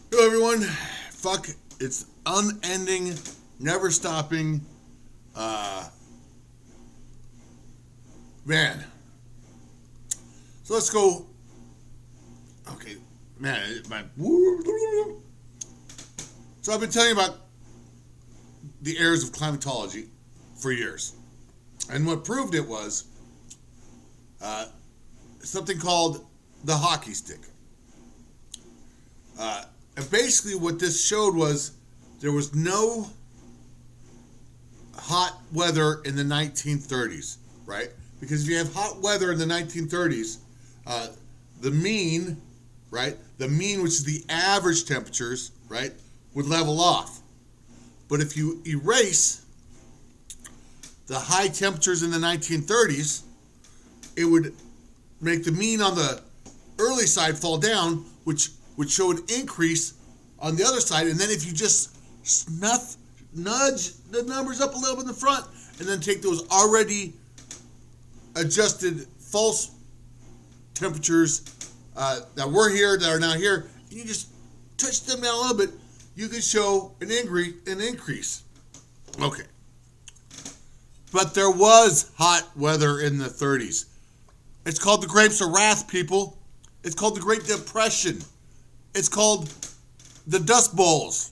Hello, everyone. Fuck, it's unending, never stopping. Uh, Man. So let's go. Okay, man, my. So I've been telling you about the errors of climatology for years, and what proved it was uh, something called the hockey stick. And basically, what this showed was there was no hot weather in the 1930s, right? Because if you have hot weather in the 1930s, uh, the mean, right? The mean, which is the average temperatures, right, would level off. But if you erase the high temperatures in the 1930s, it would make the mean on the early side fall down, which would show an increase on the other side. And then if you just nudge the numbers up a little bit in the front, and then take those already adjusted false temperatures that were here, that are now here, and you just touch them down a little bit, you can show an increase. Okay. But there was hot weather in the 30s. It's called the Grapes of Wrath, people. It's called the Great Depression. It's called the Dust Bowls.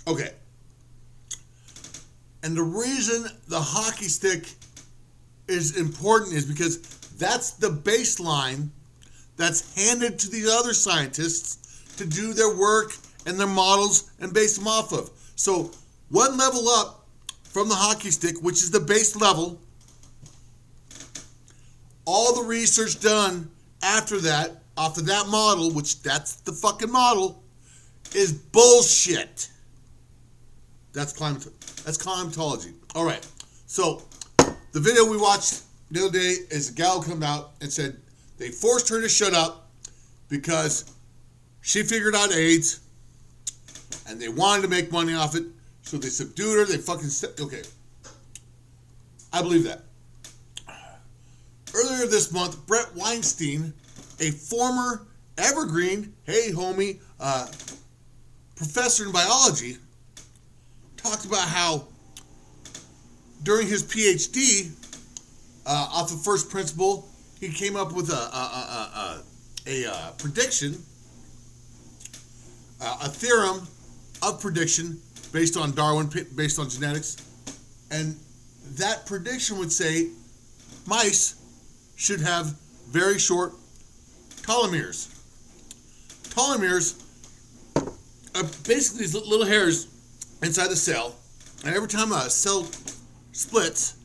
Okay. And the reason the hockey stick is important is because that's the baseline that's handed to these other scientists to do their work and their models and base them off of. So one level up from the hockey stick, which is the base level, all the research done after that, off of that model, which that's the fucking model, is bullshit. That's climatology. All right. So the video we watched the other day is a gal come out and said they forced her to shut up because she figured out AIDS and they wanted to make money off it. So they subdued her. They fucking okay. I believe that. Earlier this month, Brett Weinstein, a former evergreen, hey homie, professor in biology, talked about how during his PhD, off of first principle, he came up with a prediction, a theorem of prediction based on Darwin, based on genetics, and that prediction would say mice should have very short telomeres. Telomeres are basically these little hairs inside the cell, and every time a cell splits,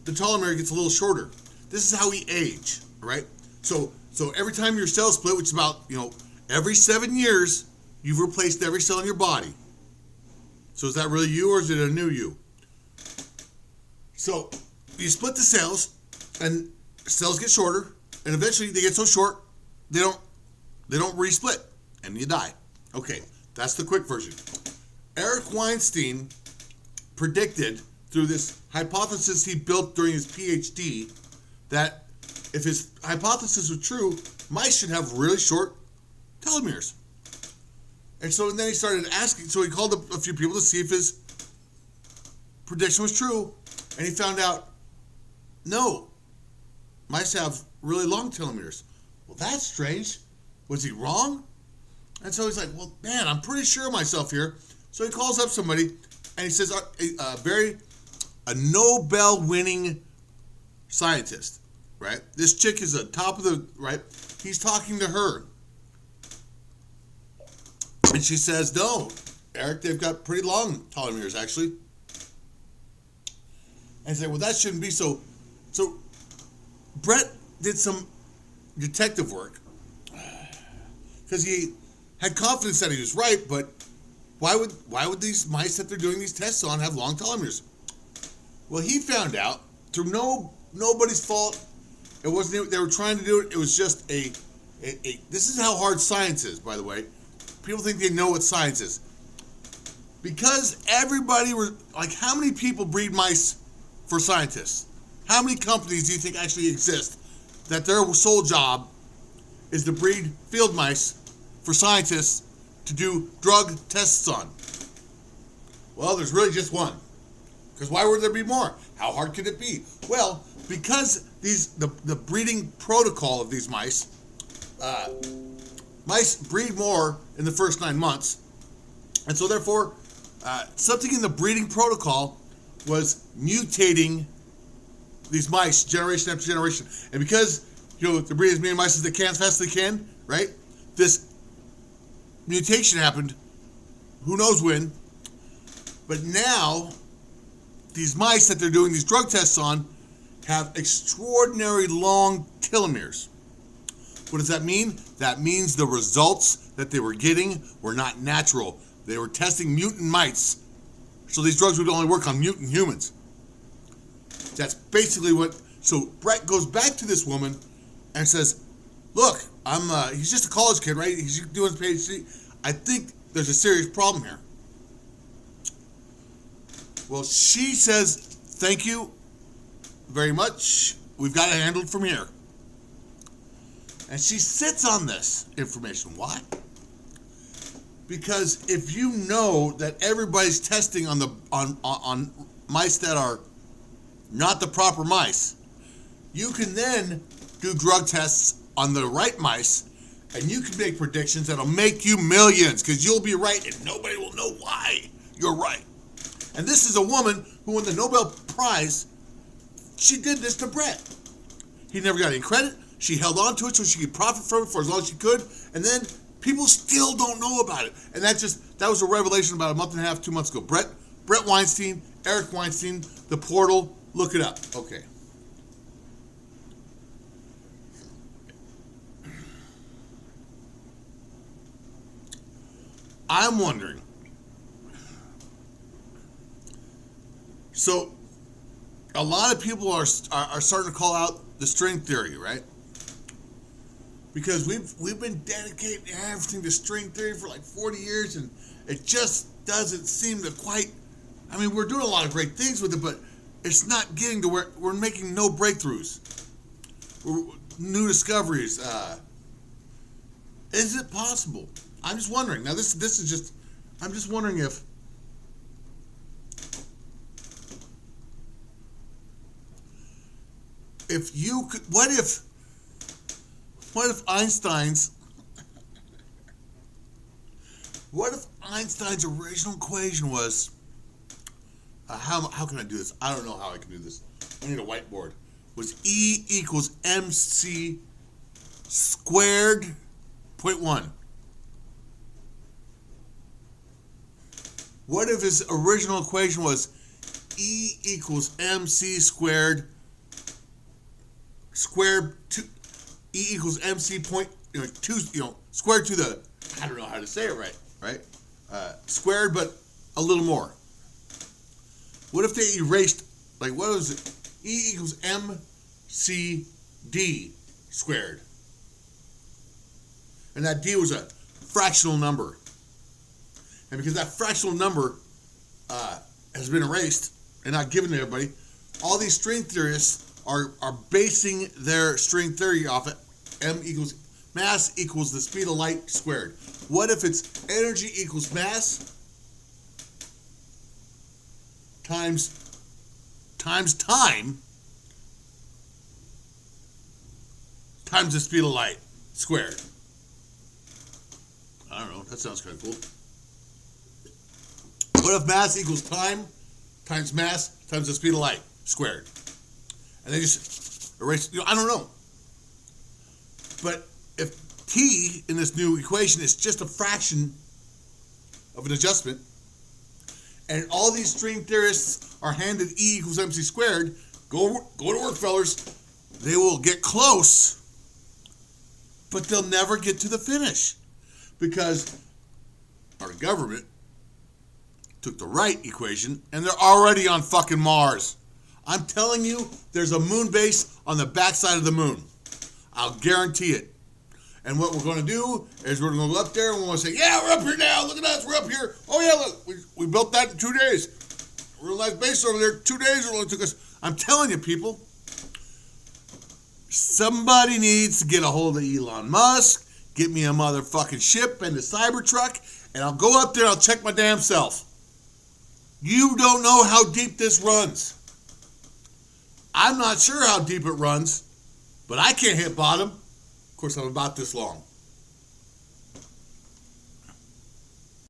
the telomere gets a little shorter. This is how we age, right? So every time your cells split, which is about, every 7 years, you've replaced every cell in your body. So is that really you, or is it a new you? So you split the cells, and cells get shorter, and eventually they get so short they don't resplit, and you die. Okay, that's the quick version. Eric Weinstein predicted through this hypothesis he built during his PhD that if his hypothesis was true, mice should have really short telomeres. And so then he started asking, so he called a few people to see if his prediction was true, and he found out, no, mice have really long telomeres. Well, that's strange. Was he wrong? And so he's like, well, man, I'm pretty sure of myself here. So he calls up somebody, and he says, a Nobel-winning scientist, right? This chick is the top of the, right? He's talking to her. And she says, no, Eric, they've got pretty long telomeres, actually. And he said, well, that shouldn't be so. So Brett did some detective work because he had confidence that he was right, but why would these mice that they're doing these tests on have long telomeres? Well, he found out through nobody's fault. It wasn't they were trying to do it. It was just a this is how hard science is, by the way. People think they know what science is. Because everybody were like, how many people breed mice for scientists? How many companies do you think actually exist that their sole job is to breed field mice for scientists to do drug tests on? Well, there's really just one. Because why would there be more? How hard could it be? Well, because the breeding protocol of these mice, mice breed more in the first 9 months, and so therefore, something in the breeding protocol was mutating these mice generation after generation. And because they breed as many mice as they can, as fast as they can, right? This mutation happened, who knows when, but now these mice that they're doing these drug tests on have extraordinary long telomeres. What does that mean? That means the results that they were getting were not natural. They were testing mutant mice, so these drugs would only work on mutant humans. That's basically what. So Brett goes back to this woman and says, "Look, he's just a college kid, right? He's doing his PhD. I think there's a serious problem here." Well, she says, "Thank you very much. We've got it handled from here." And she sits on this information. Why? Because if you know that everybody's testing on mice that are not the proper mice, you can then do drug tests on the right mice, and you can make predictions that'll make you millions, because you'll be right and nobody will know why you're right. And this is a woman who won the Nobel Prize. She did this to Brett. He never got any credit. She held on to it so she could profit from it for as long as she could, and then people still don't know about it. And that was a revelation about a month and a half, 2 months ago. Brett Weinstein, Eric Weinstein, The Portal, look it up. Okay. I'm wondering, so a lot of people are starting to call out the string theory, right? Because we've been dedicating everything to string theory for like 40 years, and it just doesn't seem to quite. I mean, we're doing a lot of great things with it, but it's not getting to where we're making no breakthroughs, new discoveries. Is it possible? I'm just wondering. Now, this is just. I'm just wondering if you could. What if Einstein's original equation was, how can I do this? I don't know how I can do this. I need a whiteboard. Was E equals mc squared 0.1. What if his original equation was E equals mc squared two, E equals MC point, two, squared to the, I don't know how to say it right? Squared, but a little more. What if they erased, what was it? E equals MCD squared. And that D was a fractional number. And because that fractional number has been erased and not given to everybody, all these string theorists are basing their string theory off it. Mass equals the speed of light squared. What if it's energy equals mass times time times the speed of light squared? I don't know. That sounds kind of cool. What if mass equals time times mass times the speed of light squared? And they just erase. I don't know. But if t in this new equation is just a fraction of an adjustment, and all these string theorists are handed E equals mc squared, go to work, fellas. They will get close, but they'll never get to the finish, because our government took the right equation and they're already on fucking Mars. I'm telling you, there's a moon base on the backside of the moon. I'll guarantee it. And what we're going to do is we're going to go up there and we're going to say, yeah, we're up here now. Look at us. We're up here. Oh, yeah, look. We built that in 2 days. Real nice base over there. 2 days it only took us. I'm telling you, people, somebody needs to get a hold of Elon Musk, get me a motherfucking ship and a Cybertruck, and I'll go up there and I'll check my damn self. You don't know how deep this runs. I'm not sure how deep it runs, but I can't hit bottom. Of course, I'm about this long.